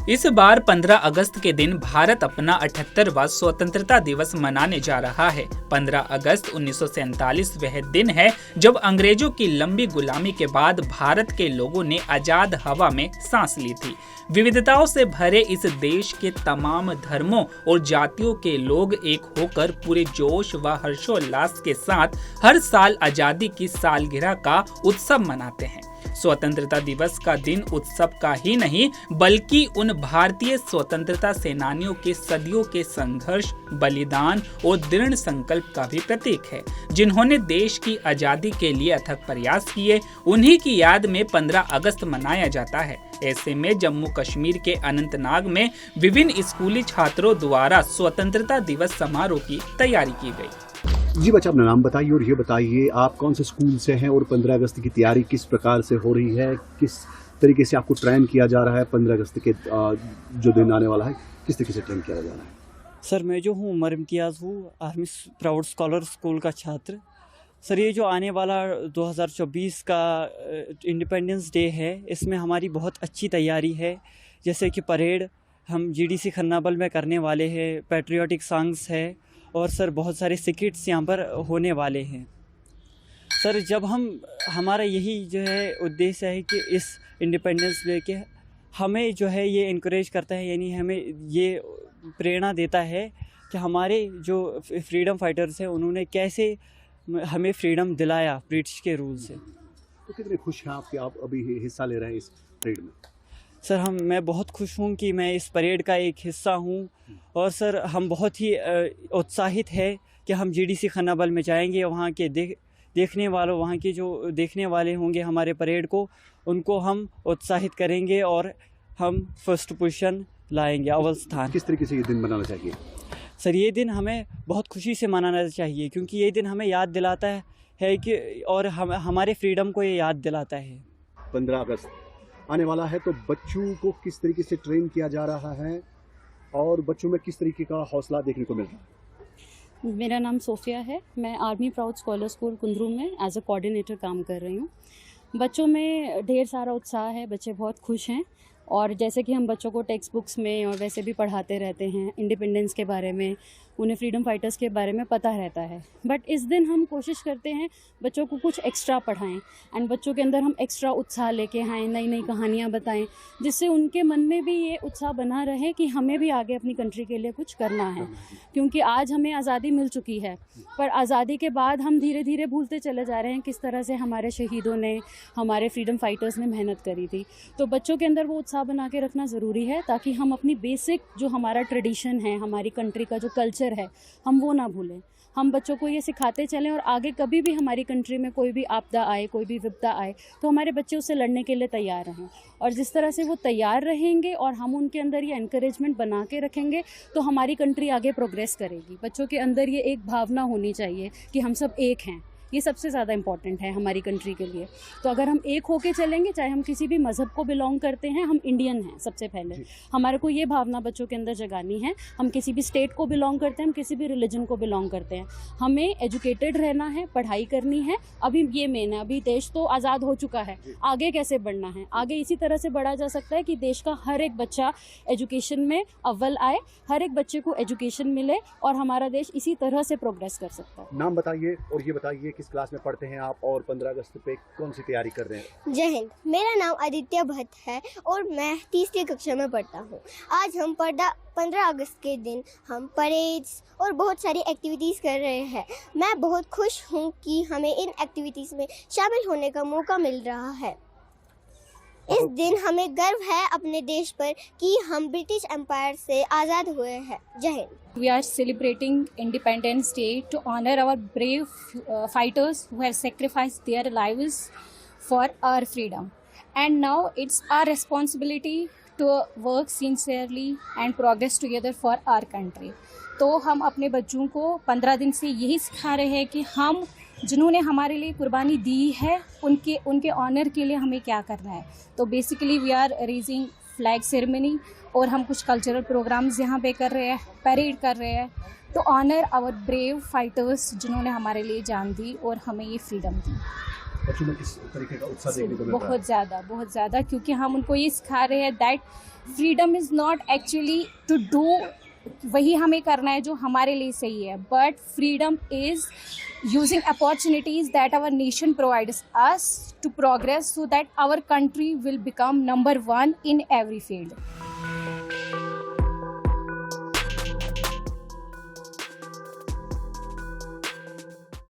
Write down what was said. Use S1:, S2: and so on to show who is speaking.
S1: इस बार 15 अगस्त के दिन भारत अपना 78वां स्वतंत्रता दिवस मनाने जा रहा है। 15 अगस्त 1947 वह दिन है जब अंग्रेजों की लंबी गुलामी के बाद भारत के लोगों ने आजाद हवा में सांस ली थी। विविधताओं से भरे इस देश के तमाम धर्मों और जातियों के लोग एक होकर पूरे जोश व हर्षोल्लास के साथ हर साल आजादी की सालगिरह का उत्सव मनाते हैं। स्वतंत्रता दिवस का दिन उत्सव का ही नहीं बल्कि उन भारतीय स्वतंत्रता सेनानियों के सदियों के संघर्ष, बलिदान और दृढ़ संकल्प का भी प्रतीक है, जिन्होंने देश की आजादी के लिए अथक प्रयास किए। उन्हीं की याद में 15 अगस्त मनाया जाता है। ऐसे में जम्मू कश्मीर के अनंतनाग में विभिन्न स्कूली छात्रों द्वारा स्वतंत्रता दिवस समारोह की तैयारी की गई।
S2: जी बच्चा, अपना नाम बताइए और ये बताइए आप कौन से स्कूल से हैं और 15 अगस्त की तैयारी किस प्रकार से हो रही है, किस तरीके से आपको ट्रेन किया जा रहा है। 15 अगस्त के जो दिन आने वाला है, किस तरीके से ट्रेन किया जा रहा है।
S3: सर, मैं जो हूँ उमर इम्तियाज़ हूँ, आर्मी प्राउड स्कॉलर स्कूल का छात्र। सर, ये जो आने वाला 2024 का इंडिपेंडेंस डे है, इसमें हमारी बहुत अच्छी तैयारी है। जैसे कि परेड हम GDC खन्नाबल में करने वाले हैं, पैट्रियोटिक सॉन्ग्स है और सर बहुत सारे सिकिट्स यहाँ पर होने वाले हैं। सर, जब हमारा यही जो है उद्देश्य है कि इस इंडिपेंडेंस डे के हमें जो है ये इनकरेज करता है, यानी हमें ये प्रेरणा देता है कि हमारे जो फ्रीडम फाइटर्स हैं उन्होंने कैसे हमें फ्रीडम दिलाया ब्रिटिश के रूल से।
S2: तो कितने खुश हैं आप कि आप अभी हिस्सा ले रहे हैं इस परेड में।
S3: सर, मैं बहुत खुश हूँ कि मैं इस परेड का एक हिस्सा हूँ और सर हम बहुत ही उत्साहित है कि हम GDC खन्नाबल में जाएंगे। वहाँ के देखने वालों, वहाँ के जो देखने वाले होंगे हमारे परेड को, उनको हम उत्साहित करेंगे और हम फर्स्ट पोजीशन लाएंगे, अव्वल स्थान।
S2: किस तरीके से ये दिन मनाना चाहिए।
S3: सर, ये दिन हमें बहुत खुशी से मनाना चाहिए क्योंकि ये दिन हमें याद दिलाता है कि और हमारे फ्रीडम को ये याद दिलाता है।
S2: 15 अगस्त आने वाला है तो बच्चों को किस तरीके से ट्रेन किया जा रहा है और बच्चों में किस तरीके का हौसला देखने को मिल रहा है।
S4: मेरा नाम सोफिया है। मैं आर्मी प्राउड स्कॉलर स्कूल कुंदरू में एज अ कोऑर्डिनेटर काम कर रही हूँ। बच्चों में ढेर सारा उत्साह है, बच्चे बहुत खुश हैं और जैसे कि हम बच्चों को टेक्स्ट बुक्स में और वैसे भी पढ़ाते रहते हैं, इंडिपेंडेंस के बारे में, उन्हें फ्रीडम फाइटर्स के बारे में पता रहता है। बट इस दिन हम कोशिश करते हैं बच्चों को कुछ एक्स्ट्रा पढ़ाएं एंड बच्चों के अंदर हम एक्स्ट्रा उत्साह लेके आएँ, नई नई कहानियाँ बताएं, जिससे उनके मन में भी ये उत्साह बना रहे कि हमें भी आगे अपनी कंट्री के लिए कुछ करना है। क्योंकि आज हमें आज़ादी मिल चुकी है, पर आज़ादी के बाद हम धीरे धीरे भूलते चले जा रहे हैं किस तरह से हमारे शहीदों ने, हमारे फ्रीडम फाइटर्स ने मेहनत करी थी। तो बच्चों के अंदर वो उत्साह बना के रखना ज़रूरी है ताकि हम अपनी बेसिक जो हमारा ट्रेडिशन है, हमारी कंट्री का जो कल्चर है, हम वो ना भूलें। हम बच्चों को ये सिखाते चलें और आगे कभी भी हमारी कंट्री में कोई भी आपदा आए, कोई भी विपदा आए, तो हमारे बच्चे उससे लड़ने के लिए तैयार रहें। और जिस तरह से वो तैयार रहेंगे और हम उनके अंदर ये एनकरेजमेंट बना के रखेंगे तो हमारी कंट्री आगे प्रोग्रेस करेगी। बच्चों के अंदर ये एक भावना होनी चाहिए कि हम सब एक हैं। ये सबसे ज़्यादा इम्पॉर्टेंट है हमारी कंट्री के लिए। तो अगर हम एक होके चलेंगे, चाहे हम किसी भी मज़हब को बिलोंग करते हैं, हम इंडियन हैं सबसे पहले। हमारे को ये भावना बच्चों के अंदर जगानी है। हम किसी भी स्टेट को बिलोंग करते हैं, हम किसी भी रिलीजन को बिलोंग करते हैं, हमें एजुकेटेड रहना है, पढ़ाई करनी है। अभी ये मेन है, अभी देश तो आज़ाद हो चुका है, आगे कैसे बढ़ना है। आगे इसी तरह से बढ़ा जा सकता है कि देश का हर एक बच्चा एजुकेशन में अव्वल आए, हर एक बच्चे को एजुकेशन मिले और हमारा देश इसी तरह से प्रोग्रेस कर सकता है।
S2: नाम बताइए और ये बताइए किस क्लास में पढ़ते हैं आप और 15 अगस्त पे कौन सी तैयारी कर रहे हैं।
S5: जय हिंद, मेरा नाम आदित्य भट्ट है और मैं 3री कक्षा में पढ़ता हूँ। आज हम 15 अगस्त के दिन हम परेड्स और बहुत सारी एक्टिविटीज़ कर रहे हैं। मैं बहुत खुश हूँ कि हमें इन एक्टिविटीज़ में शामिल होने का मौका मिल रहा है। इस दिन हमें गर्व है अपने देश पर कि हम ब्रिटिश एम्पायर से आज़ाद हुए हैं। जय Hind.
S6: We are celebrating Independence Day to honor our brave fighters who have sacrificed their lives for our freedom. And now it's our responsibility to work sincerely and progress together for our country. तो हम अपने बच्चों को 15 दिन से यही सिखा रहे हैं कि हम जिन्होंने हमारे लिए कुर्बानी दी है उनके ऑनर के लिए हमें क्या करना है। तो basically we are raising flag ceremony और हम कुछ कल्चरल प्रोग्राम्स यहाँ पे कर रहे हैं, परेड कर रहे हैं तो ऑनर आवर ब्रेव फाइटर्स जिन्होंने हमारे लिए जान दी और हमें ये फ्रीडम दी।
S2: बच्चों में किस तरीके का उत्साह देखने को मिल रहा है?
S6: बहुत ज़्यादा, क्योंकि हम उनको ये सिखा रहे हैं that freedom is not actually to do वही हमें करना है जो हमारे लिए सही है, but freedom is using opportunities that our nation provides us to progress so that our country will become number one in every field.